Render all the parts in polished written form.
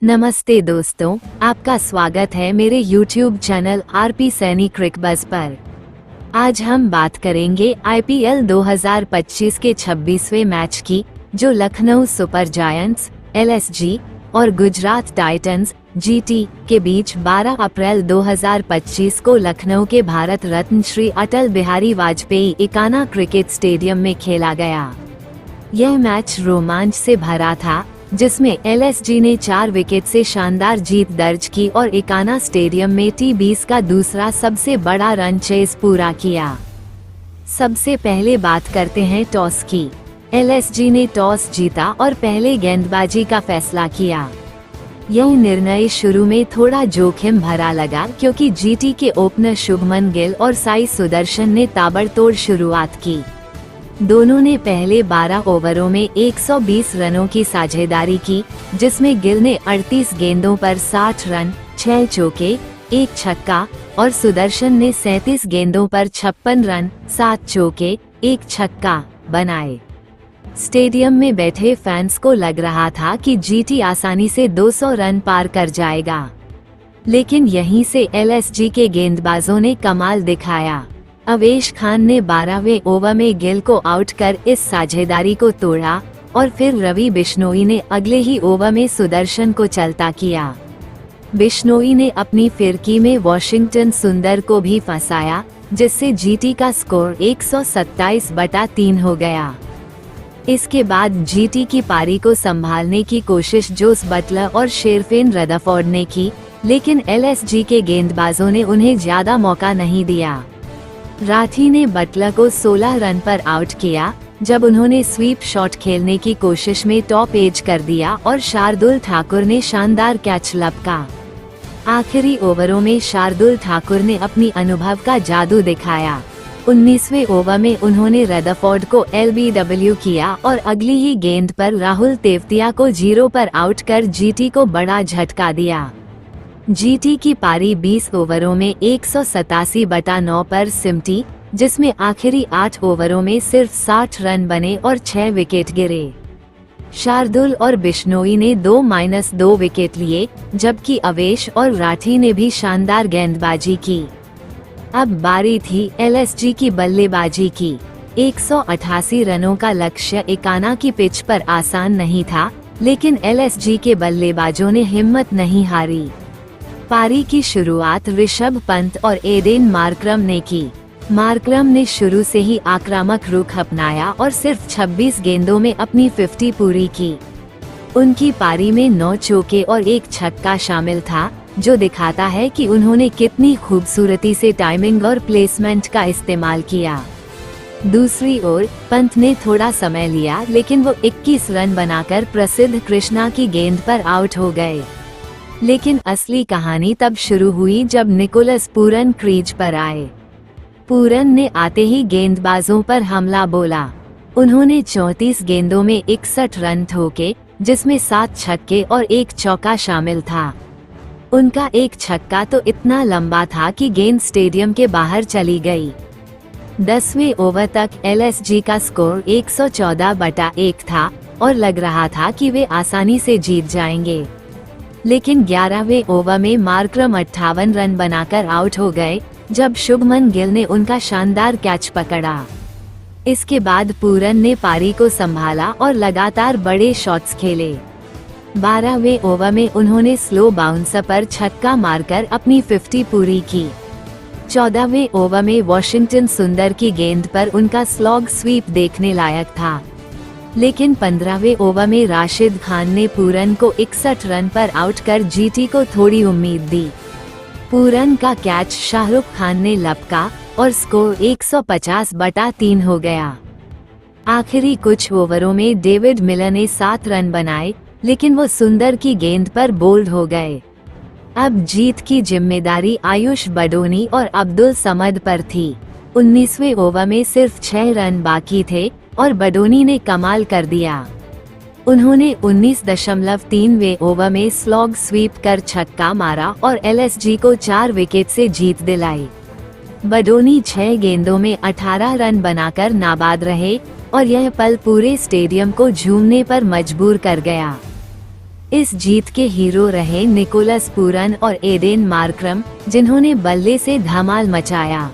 नमस्ते दोस्तों, आपका स्वागत है मेरे YouTube channel RP Saini Cricbuzz पर। आज हम बात करेंगे IPL 2025 के 26वें मैच की, जो लखनऊ सुपर जायंट्स LSG और गुजरात टाइटंस GT के बीच 12 अप्रैल 2025 को लखनऊ के भारत रत्न श्री अटल बिहारी वाजपेयी इकाना क्रिकेट स्टेडियम में खेला गया। यह मैच रोमांच से भरा था, जिसमें LSG ने 4 विकेट से शानदार जीत दर्ज की और इकाना स्टेडियम में T20 का दूसरा सबसे बड़ा रन चेज पूरा किया। सबसे पहले बात करते हैं टॉस की। LSG ने टॉस जीता और पहले गेंदबाजी का फैसला किया। यह निर्णय शुरू में थोड़ा जोखिम भरा लगा, क्योंकि GT के ओपनर शुभमन गिल और साई सुदर्शन ने ताबड़तोड़ शुरुआत की। दोनों ने पहले 12 ओवरों में 120 रनों की साझेदारी की, जिसमें गिल ने 38 गेंदों पर 60 रन, 6 चौके, 1 छक्का और सुदर्शन ने 37 गेंदों पर 56 रन, 7 चौके, 1 छक्का बनाए। स्टेडियम में बैठे फैंस को लग रहा था कि GT आसानी से 200 रन पार कर जाएगा, लेकिन यहीं से LSG के गेंदबाजों ने कमाल दिखाया। अवेश खान ने 12वें ओवर में गिल को आउट कर इस साझेदारी को तोड़ा और फिर रवि बिश्नोई ने अगले ही ओवर में सुदर्शन को चलता किया। बिश्नोई ने अपनी फिरकी में वॉशिंगटन सुंदर को भी फंसाया, जिससे GT का स्कोर 127/3 हो गया। इसके बाद GT की पारी को संभालने की कोशिश जोस बटलर और शेरफेन रदरफोर्ड ने की, लेकिन LSG के गेंदबाजों ने उन्हें ज्यादा मौका नहीं दिया। राठी ने बटलर को 16 रन पर आउट किया, जब उन्होंने स्वीप शॉट खेलने की कोशिश में टॉप एज कर दिया और शार्दुल ठाकुर ने शानदार कैच लपका। आखिरी ओवरों में शार्दुल ठाकुर ने अपनी अनुभव का जादू दिखाया। 19वें ओवर में उन्होंने रदरफोर्ड को LBW किया और अगली ही गेंद पर राहुल तेवतिया को 0 पर आउट कर GT को बड़ा झटका दिया। GT की पारी 20 ओवरों में 187/9 पर सिमटी, जिसमें आखिरी 8 ओवरों में सिर्फ 60 रन बने और 6 विकेट गिरे। शार्दुल और बिश्नोई ने 2-2 विकेट लिए, जबकि अवेश और राठी ने भी शानदार गेंदबाजी की। अब बारी थी LSG की बल्लेबाजी की। 188 रनों का लक्ष्य इकाना की पिच पर आसान नहीं था, लेकिन LSG के बल्लेबाजों ने हिम्मत नहीं हारी। पारी की शुरुआत ऋषभ पंत और एडेन मार्करम ने की। मार्करम ने शुरू से ही आक्रामक रुख अपनाया और सिर्फ 26 गेंदों में अपनी 50 पूरी की। उनकी पारी में 9 चौके और 1 छक्का शामिल था, जो दिखाता है कि उन्होंने कितनी खूबसूरती से टाइमिंग और प्लेसमेंट का इस्तेमाल किया। दूसरी ओर पंत ने थोड़ा समय लिया, लेकिन वो 21 रन बनाकर प्रसिद्ध कृष्णा की गेंद पर आउट हो गए। लेकिन असली कहानी तब शुरू हुई जब निकोलस पूरन क्रीज पर आए। पूरन ने आते ही गेंदबाजों पर हमला बोला। उन्होंने 34 गेंदों में 61 रन ठोके, जिसमें 7 छक्के और 1 चौका शामिल था। उनका 1 छक्का तो इतना लंबा था कि गेंद स्टेडियम के बाहर चली गई। 10वें ओवर तक LSG का स्कोर 114/1 था और लग रहा था कि वे आसानी से जीत जाएंगे, लेकिन 11वें ओवर में मार्करम 58 रन बनाकर आउट हो गए, जब शुभमन गिल ने उनका शानदार कैच पकड़ा। इसके बाद पूरन ने पारी को संभाला और लगातार बड़े शॉट्स खेले। 12वें ओवर में उन्होंने स्लो बाउंसर पर छक्का मारकर अपनी 50 पूरी की। 14वें ओवर में वॉशिंगटन सुंदर की गेंद पर उनका स्लॉग स्वीप देखने लायक था, लेकिन 15वें ओवर में राशिद खान ने पूरन को 61 रन पर आउट कर GT को थोड़ी उम्मीद दी। पूरन का कैच शाहरुख खान ने लपका और स्कोर 150/3 हो गया। आखिरी कुछ ओवरों में डेविड मिलर ने 7 रन बनाए, लेकिन वो सुंदर की गेंद पर बोल्ड हो गए। अब जीत की जिम्मेदारी आयुष बडोनी और अब्दुल समद पर थी। 19वें ओवर में सिर्फ 6 रन बाकी थे और बडोनी ने कमाल कर दिया। उन्होंने 19.3वें ओवर में स्लॉग स्वीप कर छक्का मारा और LSG को 4 विकेट से जीत दिलाई। बडोनी 6 गेंदों में 18 रन बनाकर नाबाद रहे और यह पल पूरे स्टेडियम को झूमने पर मजबूर कर गया। इस जीत के हीरो रहे निकोलस पूरन और एडेन मार्क्रम, जिन्होंने बल्ले से धमाल मचाया।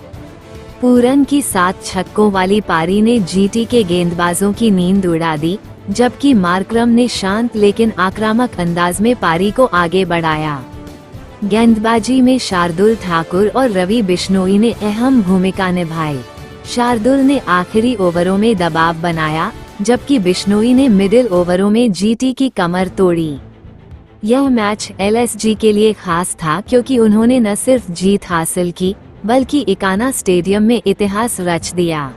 पूरन की 7 छक्कों वाली पारी ने जीटी के गेंदबाजों की नींद उड़ा दी, जबकि मार्क्रम ने शांत लेकिन आक्रामक अंदाज में पारी को आगे बढ़ाया। गेंदबाजी में शार्दुल ठाकुर और रवि बिश्नोई ने अहम भूमिका निभाई। शार्दुल ने आखिरी ओवरों में दबाव बनाया, जबकि बिश्नोई ने मिडिल ओवरों में जीटी की कमर तोड़ी। यह मैच एलएसजी के लिए खास था क्योंकि उन्होंने न सिर्फ जीत हासिल की, बल्कि इकाना स्टेडियम में इतिहास रच दिया।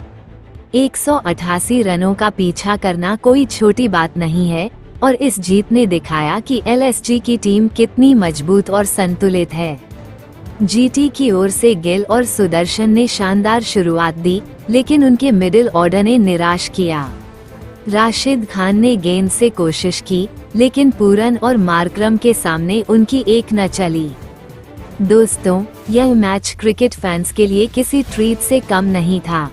188 रनों का पीछा करना कोई छोटी बात नहीं है, और इस जीत ने दिखाया कि एलएसजी की टीम कितनी मजबूत और संतुलित है। जीटी की ओर से गिल और सुदर्शन ने शानदार शुरुआत दी, लेकिन उनके मिडिल ऑर्डर ने निराश किया। राशिद खान ने गेंद से कोशिश की, लेकिन पूरन और मार्क्रम के सामने उनकी एक न चली। दोस्तों, यह मैच क्रिकेट फैंस के लिए किसी ट्रीट से कम नहीं था।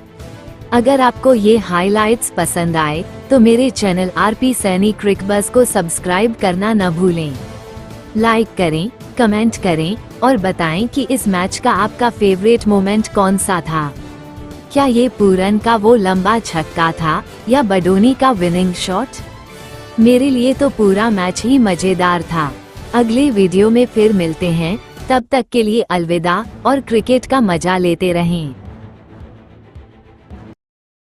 अगर आपको ये हाइलाइट्स पसंद आए, तो मेरे चैनल आरपी सैनी क्रिक बज़ को सब्सक्राइब करना न भूलें। लाइक करें, कमेंट करें और बताएं कि इस मैच का आपका फेवरेट मोमेंट कौन सा था। क्या ये पूरन का वो लंबा छक्का था या बडोनी का विनिंग शॉट? मेरे लिए तो पूरा मैच ही मजेदार था। अगले वीडियो में फिर मिलते हैं, तब तक के लिए अलविदा और क्रिकेट का मजा लेते रहें।